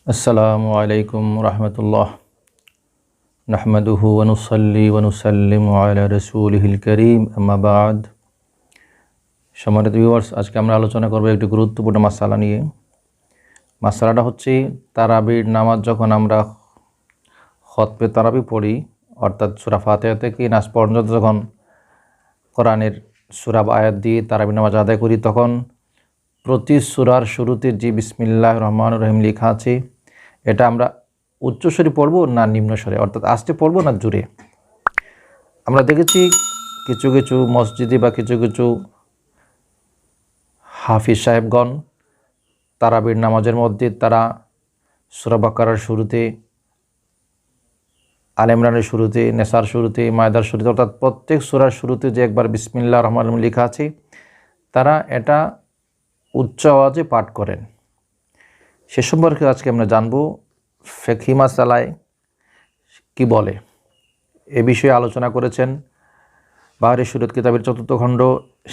আসসালামু আলাইকুম রহমতুল্লাহ নাহমাদুহু ওয়া নুসাল্লি ওয়া নুসাল্লিমু আলা রাসূলিহিল কারীম আম্মা বা'দ। সম্মানিত ভিউয়ার্স, আজকে আমরা আলোচনা করব একটি গুরুত্বপূর্ণ মাসালা নিয়ে। মাসালাটা হচ্ছে তারাবির নামাজ যখন আমরা খতমে তারাবি পড়ি, অর্থাৎ সূরা ফাতিহা থেকে নাস পর্যন্ত যখন কোরআনের সূরা আয়াত দিয়ে তারাবির নামাজ আদায় করি, তখন প্রতি সূরার শুরুতে যে বিসমিল্লাহির রহমানির রহিম লেখা আছে, এটা আমরা উচ্চস্বরে পড়ব না নিম্নস্বরে, অর্থাৎ আস্তে পড়ব না জোরে। আমরা দেখেছি কিছু কিছু মসজিদে বা কিছু কিছু হাফিজ সাহেবগণ তারাবির নামাজের মধ্যে তারা সূরা বাকারার শুরুতে, আলে ইমরানের শুরুতে, নেসার শুরুতে, মায়দার শুরুতে, অর্থাৎ প্রত্যেক সূরার শুরুতে যে একবার বিসমিল্লাহির রহমানির রহিম লেখা আছে, তারা এটা উচ্চ আওয়াজে পাঠ করেন। সে সম্পর্কে আজকে আমরা জানব ফিকহি মাসালায় কি বলে। এ বিষয়ে আলোচনা করেছেন বাহরে শরীয়ত কিতাবের 4th খণ্ড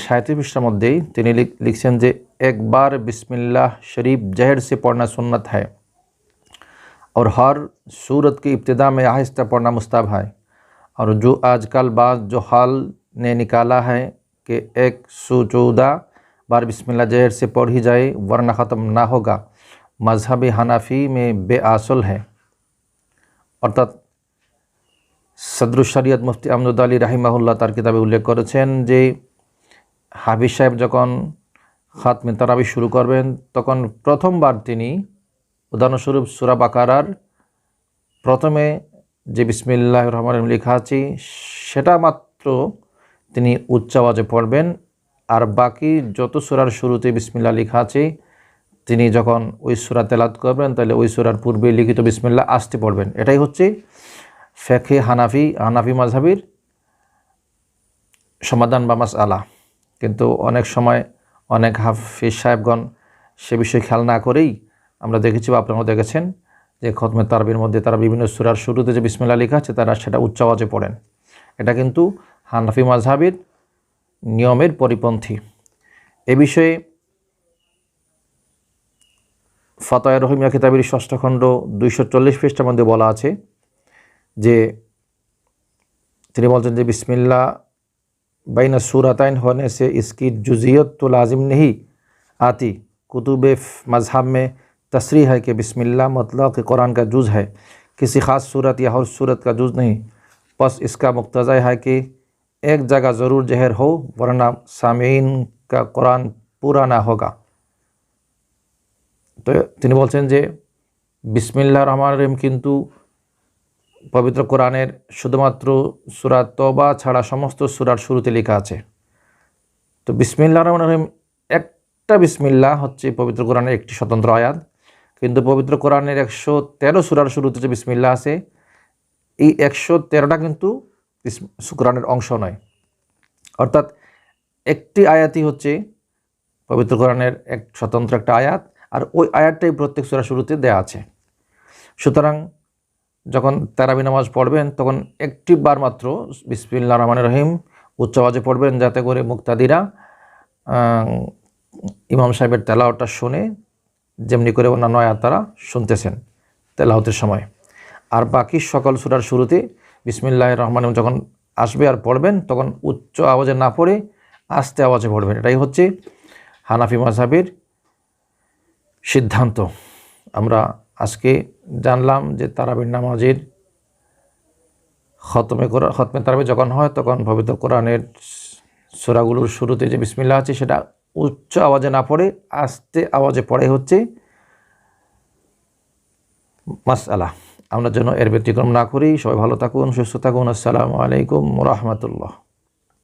37 পৃষ্ঠার মধ্যেই তিনি লিখছেন যে একবার बिस्मिल्लाह शरीफ जहर से पढ़ना सुन्नत है और हर सूरत की इब्तिदा में आहिस्ता पढ़ना मुस्ताहब है, और जो आजकल बाज़ जो हाल ने निकाला है कि 114 बार बिस्मिल्लाह जहर से पढ़ी जाए वरना ख़त्म ना होगा, मजहब हनाफी में बेअसल है। অর্থাৎ সদরুশ শরিয়ত মুফতি আমজদ আলী রাহিমাহুল্লাহ তার কিতাবে উল্লেখ করেছেন যে হাফিজ সাহেব যখন খাতমে তারাবি শুরু করবেন, তখন প্রথমবার তিনি উদাহরণস্বরূপ সূরা বাকারার প্রথমে যে বিসমিল্লাহির রহমানির রহিম লেখা আছে সেটা মাত্র তিনি উচ্চ আওয়াজে পড়বেন, আর বাকি যত সূরার শুরুতে বিসমিল্লাহ লেখা আছে তিনি যখন ওই সূরা তেলাওয়াত করবেন, তাহলে ওই সূরার পূর্বে লিখিত বিসমিল্লাহ আস্তে পড়বেন। এটাই হচ্ছে ফিকহে হানাফি মাযহাবের সমাধান বা মাসআলা। কিন্তু অনেক সময় অনেক হাফিজ সাহেবগণ সে বিষয়ে খেয়াল না করেই, আমরা দেখেছি বা আপনারাও দেখেছেন যে খতমে তারাবির মধ্যে তারা বিভিন্ন সূরার শুরুতে যে বিসমিল্লাহ লেখা আছে তারা সেটা উচ্চ আওয়াজে পড়েন। এটা কিন্তু হানাফি মাযহাবের নিয়মের পরিপন্থী। এ বিষয়ে ফাতোয়া রহিমিয়া কিতাবের 6ষ্ঠ খণ্ড 240 পৃষ্ঠার মধ্যে বলা আছে যে তিনি বলছেন যে बिस्मिल्लाह बैन सूरतैन होने से इसकी जुज़ियत तो लाजिम नहीं आती। कुतुब मज़हब में तसरीह है कि बिस्मिल्लाह मतलब कि कुरान का जुज़ है, किसी ख़ास सूरत या हर सूरत का जुज़ नहीं। बस इसका मुक्तज़ा है कि एक जगह ज़रूर जहर हो वरना सामीन का कुरान पूरा ना होगा। তো তিনি বলছেন যে বিসমিল্লাহির রহমানির রহিম কিন্তু পবিত্র কোরআনের শুধুমাত্র সূরা তওবা ছাড়া সমস্ত সূরার শুরুতে লেখা আছে। তো বিসমিল্লাহির রহমানির রহিম একটা বিসমিল্লাহ হচ্ছে পবিত্র কোরআনের একটি স্বতন্ত্র আয়াত, কিন্তু পবিত্র কোরআনের 113 সূরার শুরুতে যে বিসমিল্লাহ আছে, এই 113টা কিন্তু কোরআনের অংশ নয়। অর্থাৎ একটি আয়াতই হচ্ছে পবিত্র কোরআনের এক স্বতন্ত্র একটা আয়াত, আর ওই আয়াতটাই প্রত্যেক সূরার শুরুতে দেয়া আছে। সুতরাং যখন তারাবি নামাজ পড়বেন তখন একটি বার মাত্র বিসমিল্লাহির রহমানির রহিম উচ্চ আওয়াজে পড়বেন, যাতে করে মুক্তাদিরা ইমাম সাহেবের তেলাওয়াতটা শুনে যেমনি করে অন্যান্য আয়াত তারা শুনতেছেন তেলাওয়াতের সময়। আর বাকি সকল সূরার শুরুতে বিসমিল্লাহির রহমানির রহিম যখন আসবে আর পড়বেন, তখন উচ্চ আওয়াজে না পড়ে আস্তে আওয়াজে পড়বেন। এটাই হচ্ছে হানাফি মাযহাবের সিদ্ধান্ত। আমরা আজকে জানলাম যে তারাবির নামাজের খতমে তারাবি যখন হয়, তখন পবিত্র কোরআনের সূরাগুলোর শুরুতে যে বিসমিল্লাহ আছে সেটা উচ্চ আওয়াজে না পড়ে আস্তে আওয়াজে পড়ে হচ্ছে মাসআলা। আমরা যেন এর ব্যতিক্রম না করি। সবাই ভালো থাকুন, সুস্থ থাকুন। আসসালামু আলাইকুম ওয়া রাহমাতুল্লাহ।